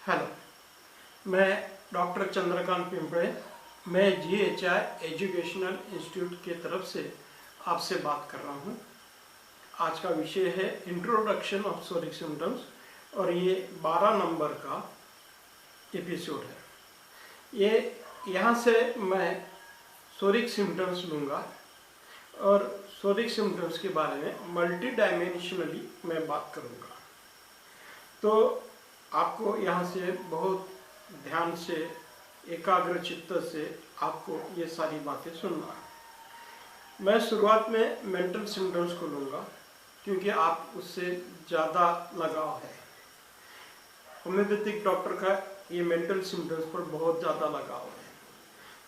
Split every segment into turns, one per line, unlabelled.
Hello, मैं doctor Chandrakant पिंपड़े, मैं GHI educational institute की तरफ से आपसे बात कर रहा हूँ। आज का विषय है इंट्रोडक्शन ऑफ सोरिक सिम्टम्स और ये 12 नंबर का एपिसोड है। ये यहाँ से मैं सोरिक सिम्टम्स लूँगा और सोरिक सिम्टम्स के बारे में मल्टी डायमेंशनली मैं बात करूँगा। तो आपको यहाँ से बहुत ध्यान से एकाग्र चित्त से आपको ये सारी बातें सुनना है। मैं शुरुआत में मेंटल सिम्टम्स को लूँगा क्योंकि आप उससे ज़्यादा लगाव है। होम्योपैथिक डॉक्टर का ये मेंटल सिम्टम्स पर बहुत ज़्यादा लगाव है,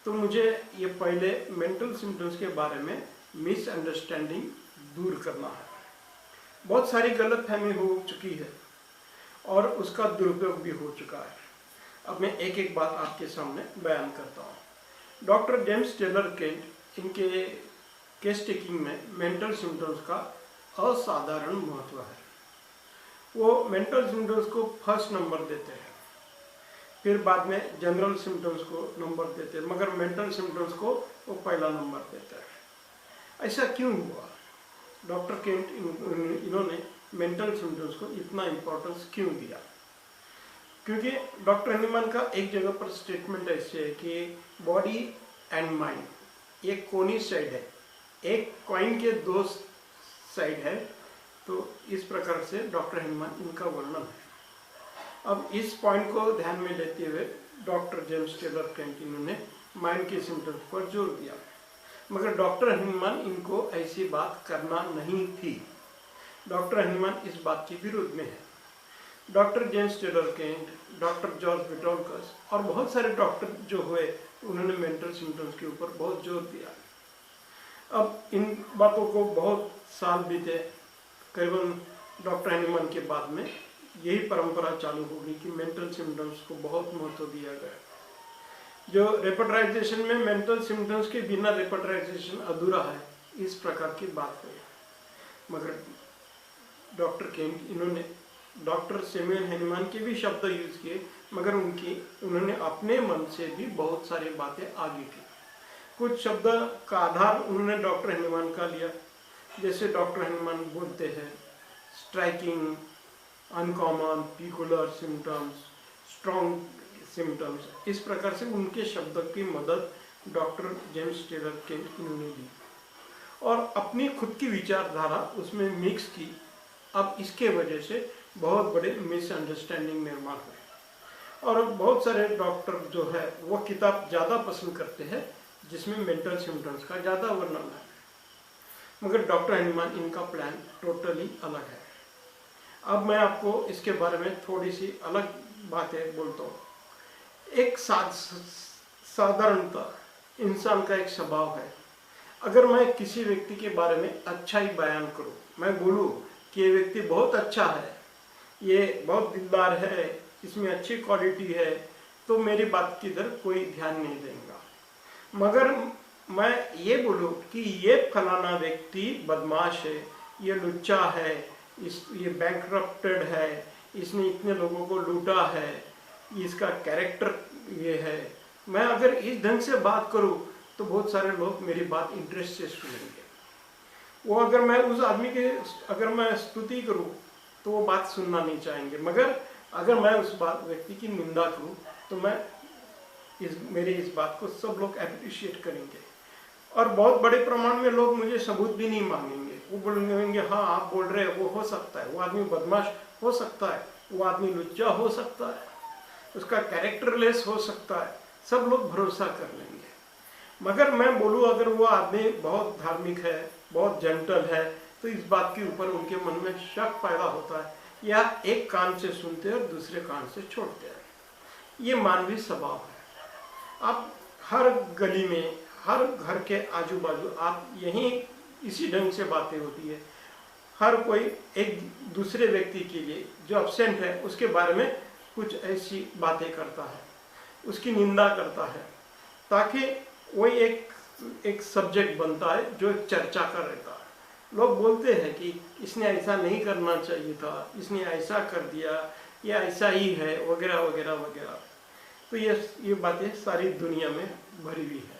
तो मुझे ये पहले मेंटल सिम्टम्स के बारे में मिसअंडरस्टैंडिंग दूर करना है। बहुत सारी गलतफहमी हो चुकी है और उसका दुरुपयोग भी हो चुका है। अब मैं एक एक बात आपके सामने बयान करता हूँ। डॉक्टर जेम्स टेलर केंट इनके केस टेकिंग में मेंटल सिम्टम्स का असाधारण महत्व है। वो मेंटल सिम्टम्स को फर्स्ट नंबर देते हैं, फिर बाद में जनरल सिम्टम्स को नंबर देते हैं, मगर मेंटल सिम्टम्स को वो पहला नंबर देते हैं। ऐसा क्यों हुआ? डॉक्टर केंट इन्होंने मेंटल सिम्टम्स को इतना इम्पोर्टेंस क्यों दिया? क्योंकि डॉक्टर हनीमान का एक जगह पर स्टेटमेंट ऐसे है कि बॉडी एंड माइंड एक कोनी साइड है, एक कॉइन के दो साइड है। तो इस प्रकार से डॉक्टर हनीमान इनका वर्णन है। अब इस पॉइंट को ध्यान में लेते हुए डॉक्टर जेम्स टेलर केंट ने माइंड के सिम्टम्स पर जोर दिया, मगर डॉक्टर हनीमान इनको ऐसी बात करना नहीं थी। डॉक्टर हनीमान इस बात के विरुद्ध में है। Doctor James Taylor Kent, doctor George Vithoulkas और बहुत सारे डॉक्टर जो हुए उन्होंने मेंटल सिम्टम्स के ऊपर बहुत जोर दिया। अब इन बातों को बहुत साल बीते, करीबन डॉक्टर हनीमान के बाद में यही परंपरा चालू होगी कि मेंटल सिम्टम्स को बहुत महत्व दिया गया। जो रेपर्टराइजेशन में मेंटल सिम्टम्स के बिना रेपर्टराइजेशन अधूरा है, इस प्रकार की बात हुई। मगर डॉक्टर केंट इन्होंने डॉक्टर सैमुअल हनीमान के भी शब्द यूज किए, मगर उन्होंने अपने मन से भी बहुत सारी बातें आगे की। कुछ शब्द का आधार उन्होंने डॉक्टर हनीमान का लिया, जैसे डॉक्टर हनीमान बोलते हैं striking, uncommon, peculiar symptoms, strong symptoms. इस प्रकार से उनके शब्द की मदद डॉक्टर जेम्स टेलर केंट इन्होंने दी और अपनी खुद की विचारधारा उसमें मिक्स की। अब इसके वजह से बहुत बड़े मिसअंडरस्टैंडिंग निर्माण हुए और बहुत सारे डॉक्टर जो है वो किताब ज़्यादा पसंद करते हैं जिसमें मेंटल सिम्टम्स का ज़्यादा वर्णन है, मगर डॉक्टर हनीमान इनका प्लान टोटली अलग है। अब मैं आपको इसके बारे में थोड़ी सी अलग बातें बोलता हूँ। एक साधारणता इंसान का एक स्वभाव है। अगर मैं किसी व्यक्ति के बारे में अच्छा ही बयान करूँ, मैं बोलूँ कि ये व्यक्ति बहुत अच्छा है, ये बहुत दिलदार है, इसमें अच्छी क्वालिटी है, तो मेरी बात की इधर कोई ध्यान नहीं देगा। मगर मैं ये बोलूँ कि ये फलाना व्यक्ति बदमाश है, ये लुच्चा है, ये बैंकरप्टेड है, इसने इतने लोगों को लूटा है, इसका कैरेक्टर ये है, मैं अगर इस ढंग से बात करूँ तो बहुत सारे लोग मेरी बात इंटरेस्ट से सुनेंगे। वो अगर मैं उस आदमी के अगर मैं स्तुति करूं तो वो बात सुनना नहीं चाहेंगे, मगर अगर मैं उस व्यक्ति की निंदा करूं तो मेरी इस बात को सब लोग अप्रिशिएट करेंगे और बहुत बड़े प्रमाण में लोग मुझे सबूत भी नहीं मांगेंगे। वो बोलेंगे हाँ आप बोल रहे हैं, वो हो सकता है, वो आदमी बदमाश हो सकता है, वो आदमी लुच्चा हो सकता है, उसका कैरेक्टरलेस हो सकता है, सब लोग भरोसा कर लेंगे। मगर मैं बोलूँ अगर वो आदमी बहुत धार्मिक है, बहुत जेंटल है, तो इस बात के ऊपर उनके मन में शक पैदा होता है, या एक कान से सुनते हैं और दूसरे कान से छोड़ते हैं। ये मानवीय स्वभाव है। आप हर गली में, हर घर के आजू बाजू आप यहीं इसी ढंग से बातें होती है। हर कोई एक दूसरे व्यक्ति के लिए जो एब्सेंट है उसके बारे में कुछ ऐसी बातें करता है, उसकी निंदा करता है, ताकि वही एक सब्जेक्ट बनता है जो एक चर्चा का रहता है। लोग बोलते हैं कि इसने ऐसा नहीं करना चाहिए था, इसने ऐसा कर दिया, ये ऐसा ही है, वगैरह वगैरह वगैरह। तो ये बातें सारी दुनिया में भरी हुई है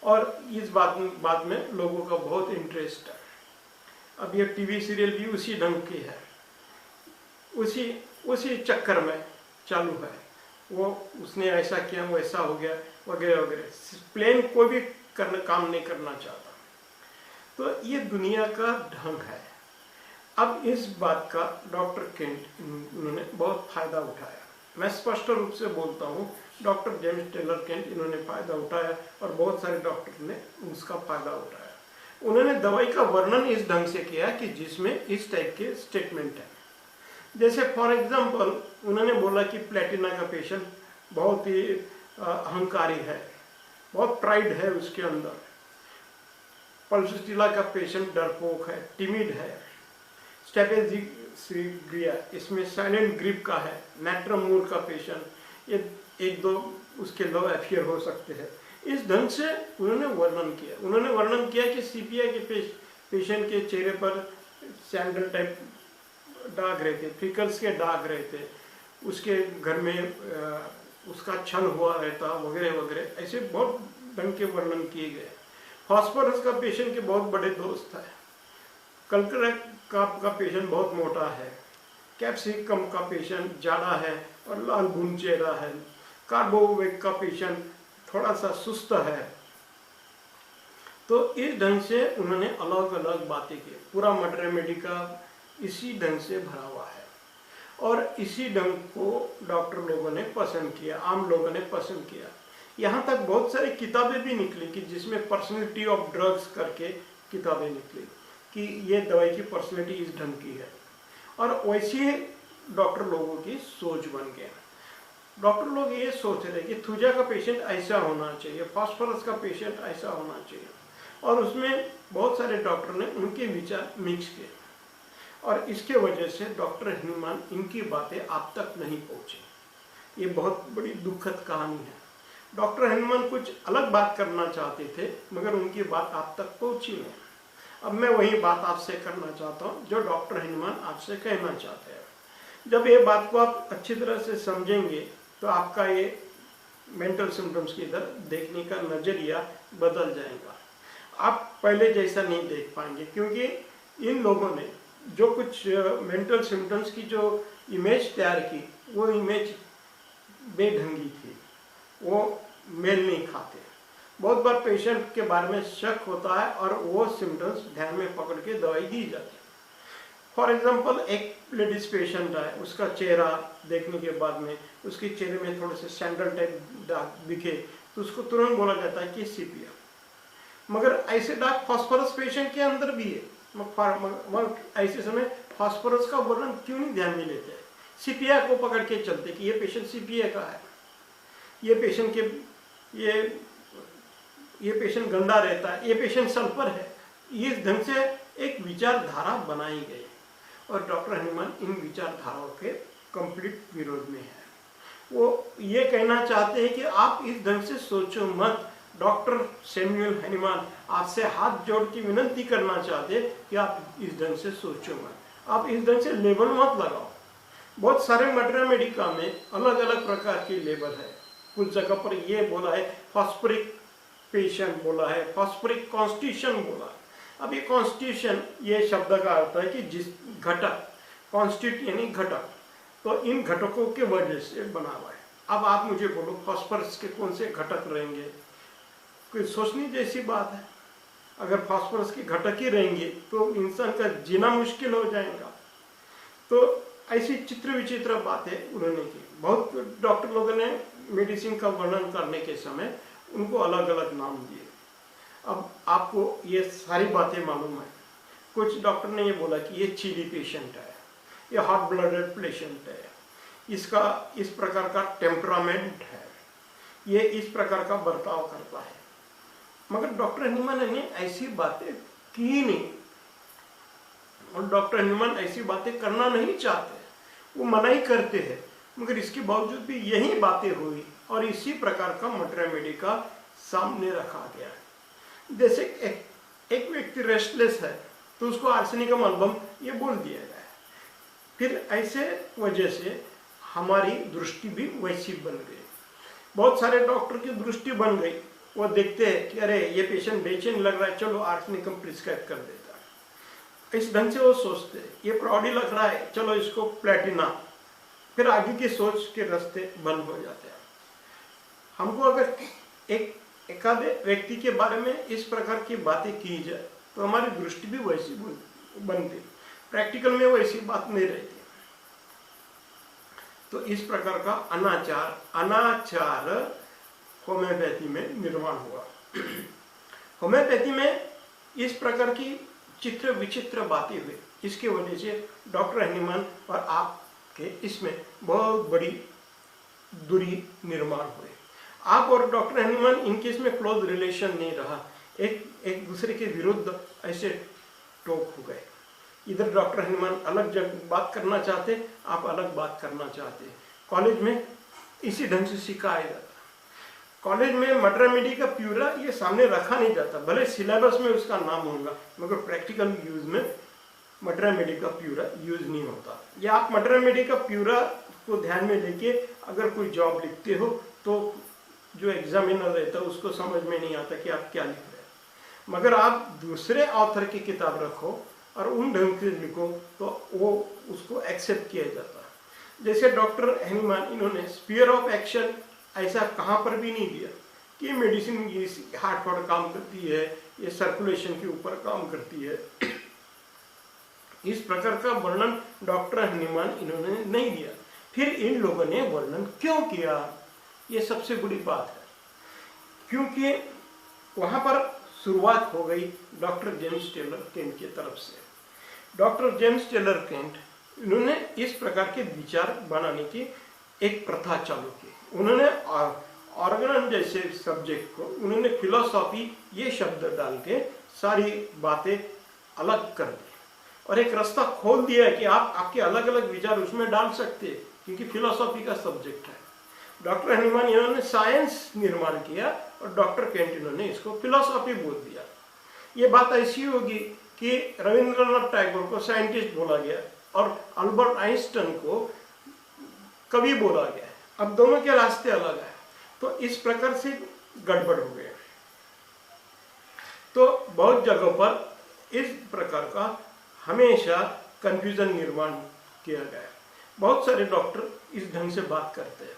और इस बात में लोगों का बहुत इंटरेस्ट है। अब ये टीवी सीरियल भी उसी ढंग की है, उसी चक्कर में चालू है। वो उसने ऐसा किया, वैसा हो गया, वगैरह वगैरह। प्लेन कोई भी काम नहीं करना चाहता। तो ये दुनिया का ढंग है। अब इस बात का डॉक्टर केंट इन्होंने बहुत फायदा उठाया। मैं स्पष्ट रूप से बोलता हूँ, डॉक्टर जेम्स टेलर केंट इन्होंने फायदा उठाया और बहुत सारे डॉक्टर ने उसका फायदा उठाया। उन्होंने दवाई का वर्णन इस ढंग से किया कि जिसमें इस टाइप के स्टेटमेंट है। जैसे फॉर एग्जांपल उन्होंने बोला कि प्लेटिना का पेशेंट बहुत ही अहंकारी है, बहुत प्राइड है उसके अंदर। पल्सोटिला का पेशेंट डरपोक है, टिमिड है। स्टेपेजिग्रिया इसमें साइलेंट ग्रिप का है। नैट्रम मूर का पेशेंट ये एक दो उसके लव अफेयर हो सकते हैं। इस ढंग से उन्होंने वर्णन किया। उन्होंने वर्णन किया कि सीपीआई के पेशेंट के चेहरे पर सैंडल टाइप दाग रहे थे, फ्रिकल्स के दाग रहे थे, उसके घर में उसका छल हुआ रहता, वगैरह वगैरह। ऐसे बहुत ढंग के वर्णन किए गए। फास्फोरस का पेशेंट के बहुत बड़े दोस्त है। कल्करा का पेशेंट बहुत मोटा है। कैप्सिकम का पेशेंट जाड़ा है और लाल भून चेहरा है। कार्बोवेक का पेशेंट थोड़ा सा सुस्त है। तो इस ढंग से उन्होंने अलग अलग बातें की। पूरा मटर मेडिका इसी ढंग से भरा हुआ है और इसी ढंग को डॉक्टर लोगों ने पसंद किया, आम लोगों ने पसंद किया। यहाँ तक बहुत सारी किताबें भी निकली कि जिसमें पर्सनैलिटी ऑफ ड्रग्स करके किताबें निकली कि ये दवाई की पर्सनैलिटी इस ढंग की है। और वैसे डॉक्टर लोगों की सोच बन गया। डॉक्टर लोग ये सोच रहे कि थूजा का पेशेंट ऐसा होना चाहिए, फास्फोरस का पेशेंट ऐसा होना चाहिए। और उसमें बहुत सारे डॉक्टर ने उनके विचार मिक्स किए और इसके वजह से डॉक्टर हिनमैन इनकी बातें आप तक नहीं पहुँची। ये बहुत बड़ी दुखद कहानी है। डॉक्टर हिनमैन कुछ अलग बात करना चाहते थे मगर उनकी बात आप तक पहुँची नहीं। अब मैं वही बात आपसे करना चाहता हूँ जो डॉक्टर हिनमैन आपसे कहना चाहते हैं। जब ये बात को आप अच्छी तरह से समझेंगे तो आपका ये मेंटल सिम्टम्स की इधर देखने का नज़रिया बदल जाएगा। आप पहले जैसा नहीं देख पाएंगे क्योंकि इन लोगों ने जो कुछ मेंटल सिम्टम्स की जो इमेज तैयार की वो इमेज बेढंगी थी, वो मेल नहीं खाते। बहुत बार पेशेंट के बारे में शक होता है और वो सिम्टम्स ध्यान में पकड़ के दवाई दी जाती है। फॉर एग्जांपल एक लेडीज पेशेंट है, उसका चेहरा देखने के बाद में उसके चेहरे में थोड़े से सैंडल टाइप दाग दिखे तो उसको तुरंत बोला जाता है कि सीपीआर। मगर ऐसे दाग फास्फोरस पेशेंट के अंदर भी है। ऐसे समय फास्फोरस का वर्णन क्यों नहीं ध्यान में लेते हैं? सीपीआर को पकड़ के चलते कि ये पेशेंट सीपीआर का है, ये पेशेंट के ये पेशेंट गंदा रहता है, ये पेशेंट सल्फर है। इस ढंग से एक विचारधारा बनाई गई और डॉक्टर हिनमैन इन विचारधाराओं के कंप्लीट विरोध में है। वो ये कहना चाहते हैं कि आप इस ढंग से सोचो मत। डॉक्टर सैमुअल हिनमैन आपसे हाथ जोड़ के विनती करना चाहते कि आप इस ढंग से सोचो मत, आप इस ढंग से लेबल मत लगाओ। बहुत सारे मटर मेडिका में अलग अलग प्रकार की लेबल है। कुछ जगह पर ये बोला है फॉस्फोरिक पेशेंट बोला है, फॉस्फोरिक कॉन्स्टिट्यूशन बोला है। अब ये कॉन्स्टिट्यूशन ये शब्द का अर्थ है कि जिस घटक, कॉन्स्टिट्यूट यानी घटक, तो इन घटकों के वजह से बना हुआ है। अब आप मुझे बोलो फॉस्फोरस के कौन से घटक रहेंगे? कोई सोचने जैसी बात है। अगर फास्फोरस के घटक ही रहेंगे तो इंसान का जीना मुश्किल हो जाएगा। तो ऐसी चित्र विचित्र बातें उन्होंने की। बहुत डॉक्टर लोगों ने मेडिसिन का वर्णन करने के समय उनको अलग अलग नाम दिए। अब आपको ये सारी बातें मालूम है। कुछ डॉक्टर ने ये बोला कि ये चीनी पेशेंट है, ये हॉट ब्लडेड पेशेंट है, इसका इस प्रकार का टेम्परामेंट है, ये इस प्रकार का बर्ताव करता है। मगर डॉक्टर हिनमैन ने ऐसी बातें की नहीं और डॉक्टर हिनमैन ऐसी बातें करना नहीं चाहते, वो मना ही करते हैं। मगर इसके बावजूद भी यही बातें हुई और इसी प्रकार का मटर मेडिका सामने रखा गया है। जैसे एक व्यक्ति रेस्टलेस है तो उसको आर्सेनिकम एल्बम ये बोल दिया गया है। फिर ऐसे वजह से हमारी दृष्टि भी वैसी बन गई। बहुत सारे डॉक्टर की दृष्टि बन गई, वो देखते हैं कि अरे ये पेशेंट बेचैन लग रहा है, चलो आर्सेनिकम प्रिस्क्राइब कर देता है। इस ढंग से वो सोचते हैं। ये प्रॉडी लग रहा है, चलो इसको प्लेटिना, फिर आगे की सोच के रास्ते बंद हो जाते हैं। हमको अगर एक आधे व्यक्ति के बारे में इस प्रकार की बातें की जाए तो हमारी दृष्टि भी वैसी बनती, प्रैक्टिकल में वैसी बात नहीं रहती। तो इस प्रकार का अनाचार होम्योपैथी में निर्माण हुआ। होम्योपैथी में इस प्रकार की चित्र विचित्र बातें हुई, इसके वजह से डॉक्टर हनीमान और आपके इसमें बहुत बड़ी दूरी निर्माण हुई। आप और डॉक्टर हनीमान इनके इसमें क्लोज रिलेशन नहीं रहा, एक दूसरे के विरुद्ध ऐसे टोक हो गए। इधर डॉक्टर हनीमान अलग जगह बात करना चाहते, आप अलग बात करना चाहते। कॉलेज में इसी ढंग से सिखाया जाता। कॉलेज में मटर मेडी का प्यूरा ये सामने रखा नहीं जाता, भले सिलेबस में उसका नाम होगा, मगर प्रैक्टिकल यूज में मटर मेडी का प्यूरा यूज नहीं होता। या आप मटर मेडी का प्यूरा को ध्यान में लेके अगर कोई जॉब लिखते हो तो जो एग्जामिनर रहता है उसको समझ में नहीं आता कि आप क्या लिख रहे हैं। मगर आप दूसरे ऑथर की किताब रखो और उन ढंग से लिखो तो वो उसको एक्सेप्ट किया जाता है। जैसे डॉक्टर हनीमान, इन्होंने स्फीयर ऑफ एक्शन ऐसा कहाँ पर भी नहीं दिया कि मेडिसिन ये हार्ट पर काम करती है, ये सर्कुलेशन के ऊपर काम करती है। इस प्रकार का वर्णन डॉक्टर हनीमान इन्होंने नहीं दिया। फिर इन लोगों ने वर्णन क्यों किया, ये सबसे बड़ी बात है। क्योंकि वहां पर शुरुआत हो गई डॉक्टर जेम्स टेलर केंट की तरफ से। डॉक्टर जेम्स टेलर केंट, इन्होंने इस प्रकार के विचार बनाने की एक प्रथा चालू की। उन्होंने ऑर्गन जैसे सब्जेक्ट को उन्होंने फिलोसॉफी ये शब्द डाल के सारी बातें अलग कर दी और एक रास्ता खोल दिया है कि आप आपके अलग अलग विचार उसमें डाल सकते हैं, क्योंकि फिलोसॉफी का सब्जेक्ट है। डॉक्टर हनीमान इन्होंने साइंस निर्माण किया और डॉक्टर केंट इन्होंने इसको फिलोसॉफी बोल दिया। ये बात ऐसी होगी कि रविंद्रनाथ टैगोर को साइंटिस्ट बोला गया और अल्बर्ट आइंस्टाइन को कवि बोला गया। अब दोनों के रास्ते अलग है, तो इस प्रकार से गड़बड़ हो गया। तो बहुत जगहों पर इस प्रकार का हमेशा कंफ्यूजन निर्माण किया गया। बहुत सारे डॉक्टर इस ढंग से बात करते हैं।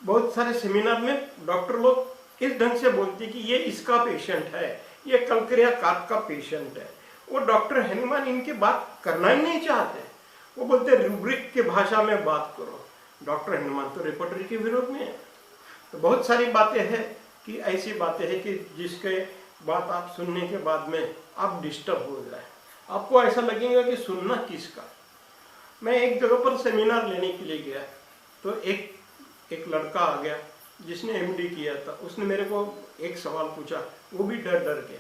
बहुत सारे सेमिनार में डॉक्टर लोग इस ढंग से बोलते हैं कि ये इसका पेशेंट है, ये कलकरिया काट का पेशेंट है। वो डॉक्टर हनीमान इनकी बात करना ही नहीं चाहते। वो बोलते रूब्रिक के भाषा में बात करो। डॉक्टर हनीमान तो रेपर्टरी के विरोध में है। तो बहुत सारी बातें हैं कि ऐसी बातें हैं कि जिसके बात आप सुनने के बाद में आप डिस्टर्ब हो जाए, आपको ऐसा लगेगा कि सुनना किसका। मैं एक जगह पर सेमिनार लेने के लिए गया, तो एक लड़का आ गया जिसने एमडी किया था। उसने मेरे को एक सवाल पूछा, वो भी डर डर के।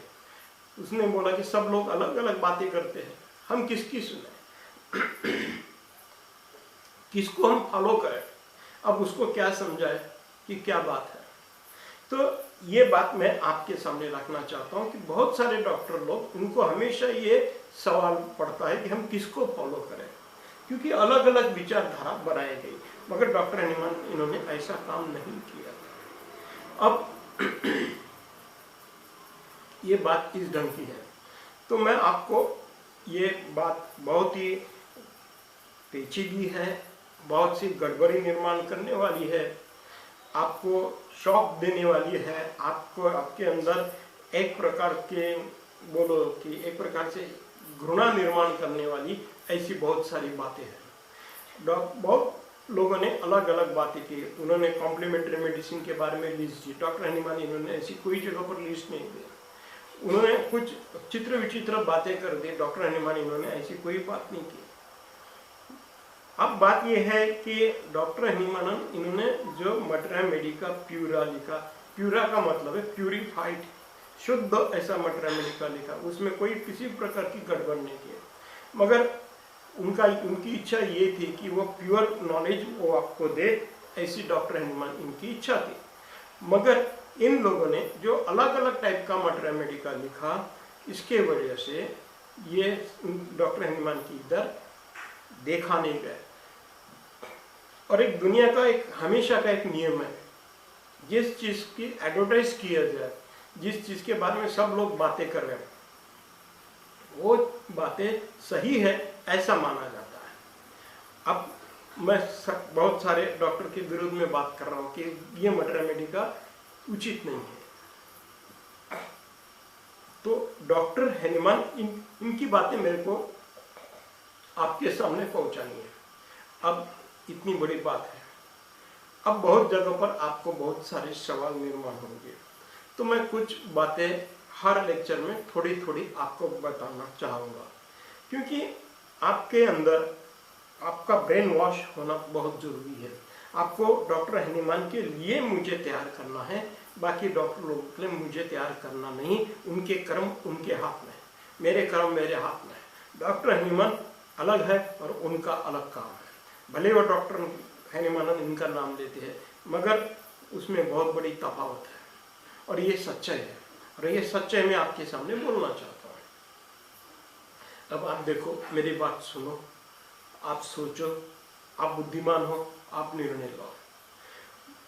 उसने बोला कि सब लोग अलग अलग बातें करते हैं, हम किसकी सुने, किसको हम फॉलो करें। अब उसको क्या समझाए कि क्या बात है। तो ये बात मैं आपके सामने रखना चाहता हूँ कि बहुत सारे डॉक्टर लोग, उनको हमेशा ये सवाल पड़ता है कि हम किसको फॉलो करें, क्योंकि अलग अलग विचारधारा बनाई गई। मगर डॉक्टर हनीमान इन्होंने ऐसा काम नहीं किया। अब ये बात इस ढंग की है। तो मैं आपको ये बात बहुत ही पेचीदी है, बहुत सी गड़बड़ी निर्माण करने वाली है, आपको शॉक देने वाली है, आपको आपके अंदर एक प्रकार के बोलो कि एक प्रकार से घृणा निर्माण करने वाली ऐसी बहुत सारी बातें हैं। बहुत लोगों ने अलग अलग बातें की। उन्होंने कॉम्प्लीमेंट्री मेडिसिन के बारे में लिस्ट दी। डॉक्टर हनीमान इन्होंने ऐसी कोई जगह पर लिस्ट नहीं दी। उन्होंने कुछ चित्र विचित्र बातें कर दी। डॉक्टर हनीमान इन्होंने ऐसी कोई बात नहीं की। अब बात यह है कि डॉक्टर हनीमान इन्होंने जो मटर मेडी का प्यूरा लिखा, प्यूरा का मतलब है प्यूरिफाइड, शुद्ध ऐसा मटर मेडी का लिखा, उसमें कोई किसी प्रकार की गड़बड़ नहीं की। मगर उनकी इच्छा ये थी कि वो प्योर नॉलेज वो आपको दे, ऐसी डॉक्टर हनीमान इनकी इच्छा थी। मगर इन लोगों ने जो अलग अलग टाइप का मटर मेडी का लिखा, इसके वजह से ये डॉक्टर हनीमान की इधर देखा नहीं गया। और एक दुनिया का एक हमेशा का एक नियम है, जिस चीज़ की एडवर्टाइज किया जाए, जिस चीज़ के बारे में सब लोग बातें कर रहे हैं, वो बातें सही है ऐसा माना जाता है। अब मैं बहुत सारे डॉक्टर के विरुद्ध में बात कर रहा हूँ कि ये मटर रेमेडी का उचित नहीं है, तो डॉक्टर हैनिमान इनकी बातें मेरे को आपके सामने पहुंचानी है। अब इतनी बड़ी बात है, अब बहुत जगह पर आपको बहुत सारे सवाल निर्माण होंगे, तो मैं कुछ बातें हर लेक्चर में थोड़ी थोड़ी आपको बताना चाहूँगा, क्योंकि आपके अंदर आपका ब्रेन वॉश होना बहुत ज़रूरी है। आपको डॉक्टर हैनिमान के लिए मुझे तैयार करना है, बाकी डॉक्टर लोगों के लिए मुझे तैयार करना नहीं। उनके कर्म उनके हाथ में, मेरे कर्म मेरे हाथ में। डॉक्टर हैनिमान अलग है और उनका अलग काम है। भले वो डॉक्टर हैनिमान इनका नाम लेते हैं, मगर उसमें बहुत बड़ी तफावत है, और ये सच्चाई है, और ये सच्चाई मैं आपके सामने बोलना चाहता हूँ। अब आप देखो, मेरी बात सुनो, आप सोचो, आप बुद्धिमान हो, आप निर्णय लो,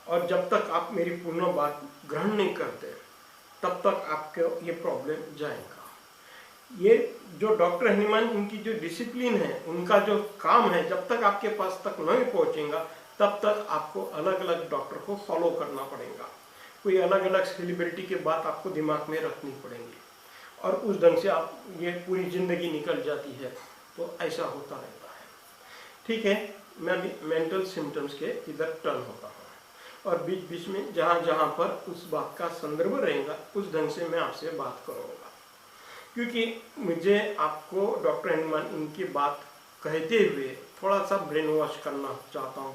और जब तक आप मेरी पूर्ण बात ग्रहण नहीं करते तब तक आपके ये प्रॉब्लम जाएगा। ये जो डॉक्टर हैनिमान, इनकी जो डिसिप्लिन है, उनका जो काम है, जब तक आपके पास तक नहीं पहुंचेगा तब तक आपको अलग अलग डॉक्टर को फॉलो करना पड़ेगा। कोई अलग अलग सेलिब्रिटी की बात आपको दिमाग में रखनी पड़ेगी, और उस ढंग से आप ये पूरी जिंदगी निकल जाती है। तो ऐसा होता रहता है। ठीक है, मैं अभी मेंटल सिम्टम्स के इधर टर्न होता हूँ, और बीच बीच में जहाँ जहाँ पर उस बात का संदर्भ रहेगा उस ढंग से मैं आपसे बात करूँगा, क्योंकि मुझे आपको डॉक्टर हैनिमान इनकी बात कहते हुए थोड़ा सा ब्रेन वॉश करना चाहता हूँ।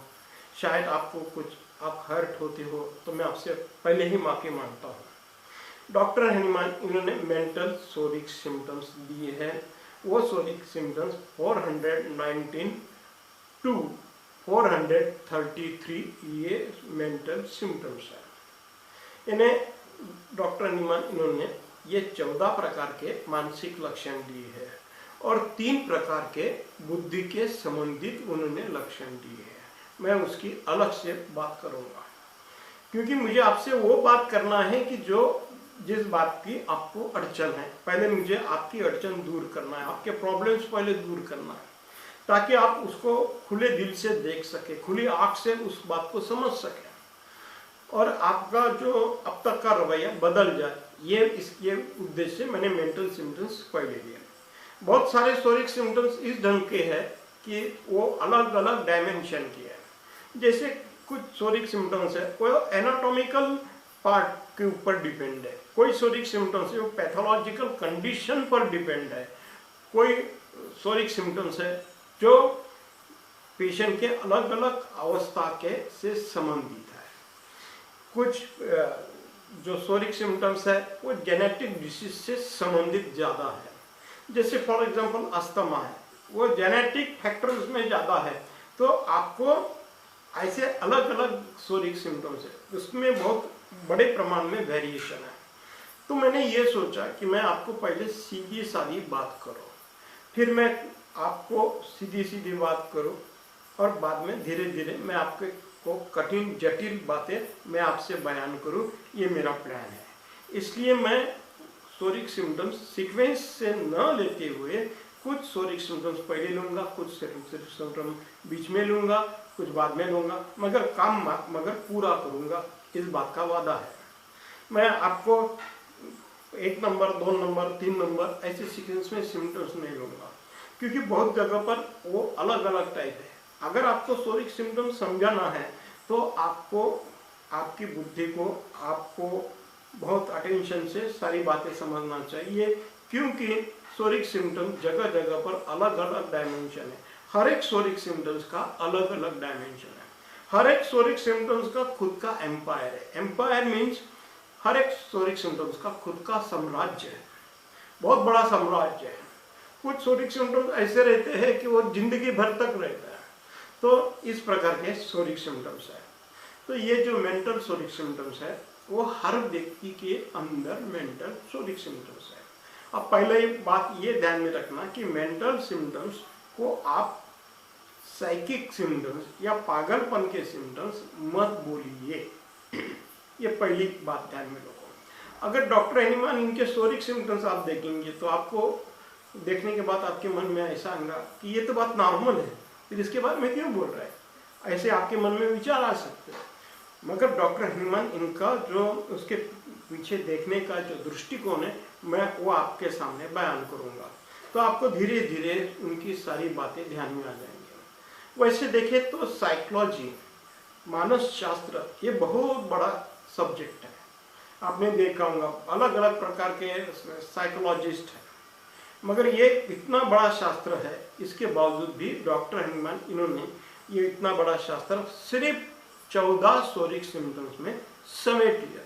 शायद आपको कुछ आप हर्ट होते हो, तो मैं आपसे पहले ही माफ़ी मांगता हूँ। डॉक्टर हैनिमान इन्होंने मेंटल सोरिक सिम्टम्स दिए हैं। वो सोरिक सिम्टम्स 419 टू 433 ये मेंटल सिम्टम्स हैं। इन्हें डॉक्टर हैनिमान इन्होंने ये 14 प्रकार के मानसिक लक्षण दिए हैं, और 3 प्रकार के बुद्धि के संबंधित उन्होंने लक्षण दिए हैं। मैं उसकी अलग से बात करूंगा, क्योंकि मुझे आपसे वो बात करना है कि जिस बात की आपको अड़चन है, पहले मुझे आपकी अड़चन दूर करना है, आपके प्रॉब्लम्स पहले दूर करना है, ताकि आप उसको खुले दिल से देख सके, खुली आंख से उस बात को समझ सके, और आपका जो अब तक का रवैया बदल जाए। ये इसके उद्देश्य से मैंने मेंटल सिम्टम्स पहले दिए। बहुत सारे सोरिक सिम्टम्स इस ढंग के हैं कि वो अलग अलग डायमेंशन के हैं। जैसे कुछ सोरिक सिम्टम्स है वो एनाटॉमिकल पार्ट के ऊपर डिपेंड है, कोई सोरिक सिम्टम्स है वो पैथोलॉजिकल कंडीशन पर डिपेंड है, कोई सोरिक सिम्टम्स है जो पेशेंट के अलग अलग अवस्था के से संबंधित है। कुछ जो सोरिक सिम्टम्स है वो जेनेटिक डिसीज से संबंधित ज़्यादा है। जैसे फॉर एग्जांपल अस्थमा है, वो जेनेटिक फैक्टर्स में ज़्यादा है, तो आपको ऐसे अलग अलग सोरिक सिम्टम्स है, उसमें बहुत बड़े प्रमाण में वेरिएशन है। तो मैंने ये सोचा कि मैं आपको पहले सीधी सादी बात करूं, फिर मैं आपको सीधी सीधी बात करूं, और बाद में धीरे धीरे मैं आपके को कठिन जटिल बातें मैं आपसे बयान करूं। ये मेरा प्लान है। इसलिए मैं सोरिक सिम्टम्स सीक्वेंस से न लेते हुए कुछ सोरिक सिम्टम्स पहले लूँगा, कुछ सोरिक सिम्टम्स बीच में लूँगा, कुछ बाद में लूँगा, मगर पूरा करूँगा, इस बात का वादा है। मैं आपको 1 नंबर, 2 नंबर, 3 नंबर ऐसे सीक्वेंस में सिम्टम्स नहीं लूँगा, क्योंकि बहुत जगह पर वो अलग अलग टाइप है। अगर आपको सोरिक सिम्टम्स समझाना है तो आपको आपकी बुद्धि को आपको बहुत अटेंशन से सारी बातें समझना चाहिए, क्योंकि सोरिक सिम्टम्स जगह जगह पर अलग अलग डायमेंशन है। हर एक सोरिक सिम्टम्स का अलग अलग डायमेंशन है। हर एक सोरिक सिम्टम्स का खुद का एम्पायर है। एम्पायर मीन्स हर एक सोरिक सिम्टम्स का खुद का साम्राज्य है, बहुत बड़ा साम्राज्य है। कुछ सोरिक सिम्टम्स ऐसे रहते हैं कि वो जिंदगी भर तक रहता है। तो इस प्रकार के सोरिक सिम्टम्स है। तो ये जो मेंटल सोरिक सिम्टम्स है वो हर व्यक्ति के अंदर मेंटल सोरिक सिम्टम्स है। अब पहले बात ये ध्यान में रखना कि मेंटल सिम्टम्स को आप साइकिक सिम्टम्स या पागलपन के सिम्टम्स मत बोलिए। ये पहली बात ध्यान में रखो। अगर डॉक्टर एनिमान इनके सोरिक सिम्टम्स आप देखेंगे तो आपको देखने के बाद आपके मन में ऐसा आएगा कि ये तो बात नॉर्मल है, फिर इसके बाद में क्यों बोल रहा है, ऐसे आपके मन में विचार आ सकते हैं। मगर डॉक्टर एनिमान इनका जो उसके पीछे देखने का जो दृष्टिकोण है, मैं वो आपके सामने बयान करूंगा, तो आपको धीरे धीरे उनकी सारी बातें ध्यान में आ जाएंगी। वैसे देखें तो साइकोलॉजी, मानस शास्त्र, ये बहुत बड़ा सब्जेक्ट है। आपने देखा होगा अलग अलग प्रकार के साइकोलॉजिस्ट हैं, मगर ये इतना बड़ा शास्त्र है, इसके बावजूद भी डॉक्टर एनिमान इन्होंने ये इतना बड़ा शास्त्र सिर्फ 14 सोरिक सिम्टम्स में समेट लिया।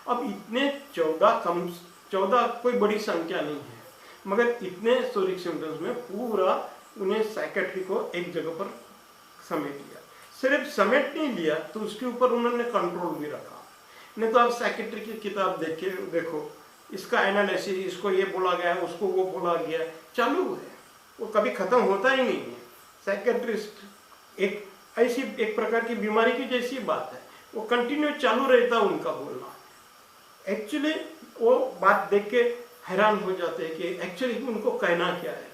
अब इतने 14 कोई बड़ी संख्या नहीं है, मगर इतने सोरिक सिम्टम्स में पूरा उन्हें साइकेट्री को एक जगह पर समेट लिया। सिर्फ समेट नहीं लिया तो उसके ऊपर उन्होंने कंट्रोल भी रखा। नहीं तो आप साइकेट्री की किताब देखो, इसका एनालिसिस, इसको ये बोला गया, उसको वो बोला गया, चालू है, वो कभी खत्म होता ही नहीं है। साइकेट्रिस्ट एक प्रकार की बीमारी की जैसी बात है, वो कंटिन्यू चालू रहता है उनका बोलना। एक्चुअली वो बात देख के हैरान हो जाते हैं कि एक्चुअली उनको कहना क्या है,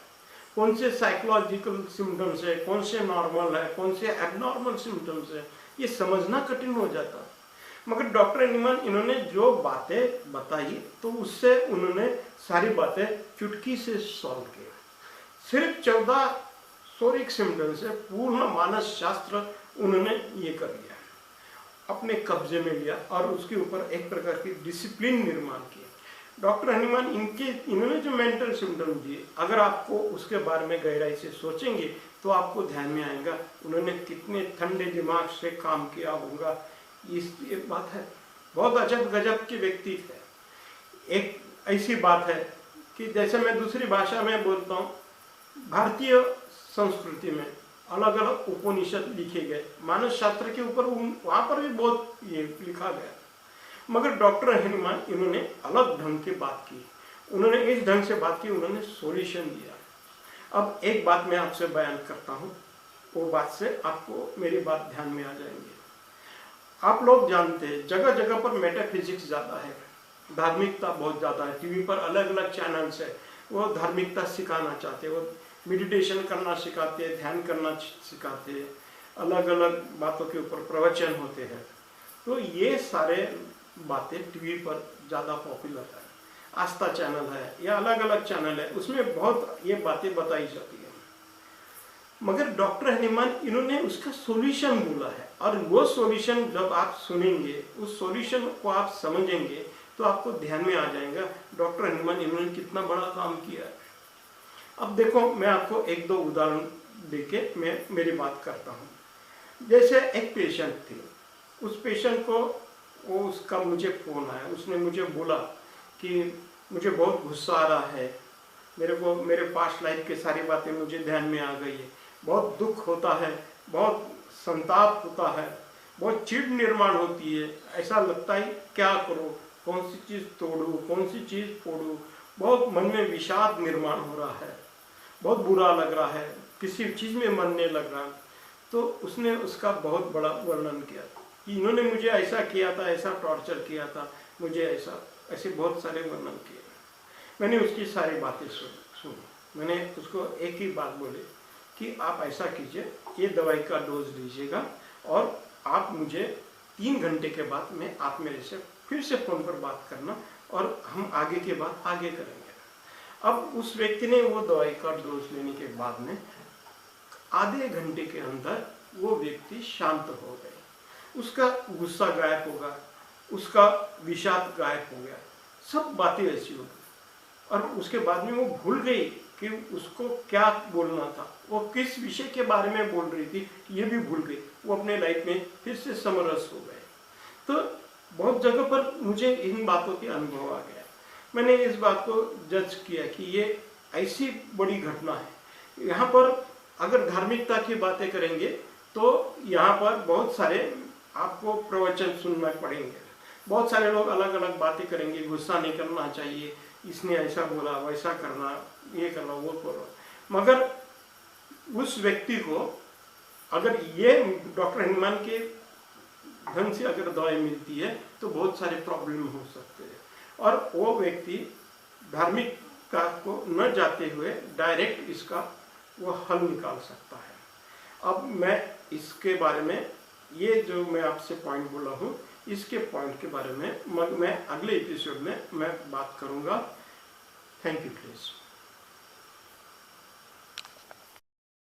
कौन से साइकोलॉजिकल सिम्टम्स है, कौन से नॉर्मल है, कौन से एबनॉर्मल सिम्टम्स है, ये समझना कठिन हो जाता। मगर डॉक्टर एनिमान इन्होंने जो बातें बताई तो उससे उन्होंने सारी बातें चुटकी से सॉल्व किया। सिर्फ 14 सोरिक सिम्टम्स से पूर्ण मानस शास्त्र उन्होंने ये कर लिया, अपने कब्जे में लिया और उसके ऊपर एक प्रकार की डिसिप्लिन निर्माण किया। डॉक्टर एनिमान इन्होंने जो मेंटल सिम्टम दिए, अगर आपको उसके बारे में गहराई से सोचेंगे तो आपको ध्यान में आएगा उन्होंने कितने ठंडे दिमाग से काम किया होगा। एक बात है, बहुत अजब गजब के व्यक्ति थे। एक ऐसी बात है कि जैसे मैं दूसरी भाषा में बोलता हूँ, भारतीय संस्कृति में अलग अलग उपनिषद लिखे गए, मानस शास्त्र के ऊपर वहाँ पर भी बहुत ये लिखा गया, मगर डॉक्टर एनिमान इन्होंने अलग ढंग की बात की। उन्होंने इस ढंग से बात की, उन्होंने सॉल्यूशन दिया। अब एक बात मैं आपसे बयान करता हूँ, वो बात से आपको मेरी बात ध्यान में आ जाएंगे। आप लोग जानते हैं जगह जगह पर मेटाफिजिक्स ज़्यादा है, धार्मिकता बहुत ज़्यादा है। टीवी पर अलग अलग चैनल्स है, वो धार्मिकता सिखाना चाहते हैं, वो मेडिटेशन करना सिखाते हैं, ध्यान करना सिखाते हैं, अलग अलग बातों के ऊपर प्रवचन होते हैं। तो ये सारे बातें टीवी पर ज़्यादा पॉपुलर है। आस्था चैनल है या अलग अलग चैनल है, उसमें बहुत ये बातें बताई जाती है। मगर डॉक्टर एनिमान इन्होंने उसका सॉल्यूशन बोला है, और वो सॉल्यूशन जब आप सुनेंगे, उस सॉल्यूशन को आप समझेंगे तो आपको ध्यान में आ जाएगा डॉक्टर एनिमान इन्होंने कितना बड़ा काम किया है। अब देखो, मैं आपको एक दो उदाहरण देके मैं मेरी बात करता हूँ। जैसे एक पेशेंट थी, उस पेशेंट को उसका मुझे फ़ोन आया, उसने मुझे बोला कि मुझे बहुत गुस्सा आ रहा है, मेरे पास्ट लाइफ की सारी बातें मुझे ध्यान में आ गई है, बहुत दुख होता है, बहुत संताप होता है, बहुत चिढ़ निर्माण होती है, ऐसा लगता है क्या करूँ, कौन सी चीज़ तोड़ूँ, कौन सी चीज़ फोड़ूँ, बहुत मन में विषाद निर्माण हो रहा है, बहुत बुरा लग रहा है, किसी चीज़ में मन नहीं लग रहा। तो उसने उसका बहुत बड़ा वर्णन किया कि इन्होंने मुझे ऐसा किया था, ऐसा टॉर्चर किया था, मुझे ऐसे बहुत सारे वर्णन किए। मैंने उसकी सारी बातें सुनी। मैंने उसको एक ही बात बोली कि आप ऐसा कीजिए, ये दवाई का डोज लीजिएगा और आप मुझे 3 घंटे के बाद में आप मेरे से फिर से फ़ोन पर बात करना और हम आगे की बात आगे करेंगे। अब उस व्यक्ति ने वो दवाई का डोज लेने के बाद में आधे घंटे के अंदर वो व्यक्ति शांत हो गए, उसका गुस्सा गायब हो गया, उसका विषाद गायब हो गया, सब बातें ऐसी हो गई। और उसके बाद में वो भूल गई कि उसको क्या बोलना था, वो किस विषय के बारे में बोल रही थी, ये भी भूल गई। वो अपने लाइफ में फिर से समरस हो गए। तो बहुत जगह पर मुझे इन बातों के अनुभव आ गया। मैंने इस बात को जज किया कि ये ऐसी बड़ी घटना है। यहाँ पर अगर धार्मिकता की बातें करेंगे तो यहाँ पर बहुत सारे आपको प्रवचन सुनना पड़ेंगे, बहुत सारे लोग अलग अलग बातें करेंगे, गुस्सा नहीं करना चाहिए, इसने ऐसा बोला, वैसा करना, ये करना, वो करना। मगर उस व्यक्ति को अगर ये डॉक्टर हनुमान के ढंग से अगर दवाई मिलती है तो बहुत सारे प्रॉब्लम हो सकते हैं, और वो व्यक्ति धार्मिक का को न जाते हुए डायरेक्ट इसका वो हल निकाल सकता है। अब मैं इसके बारे में, ये जो मैं आपसे पॉइंट बोला हूँ, इसके पॉइंट के बारे में मैं अगले एपिसोड में मैं बात करूँगा। Thank you please.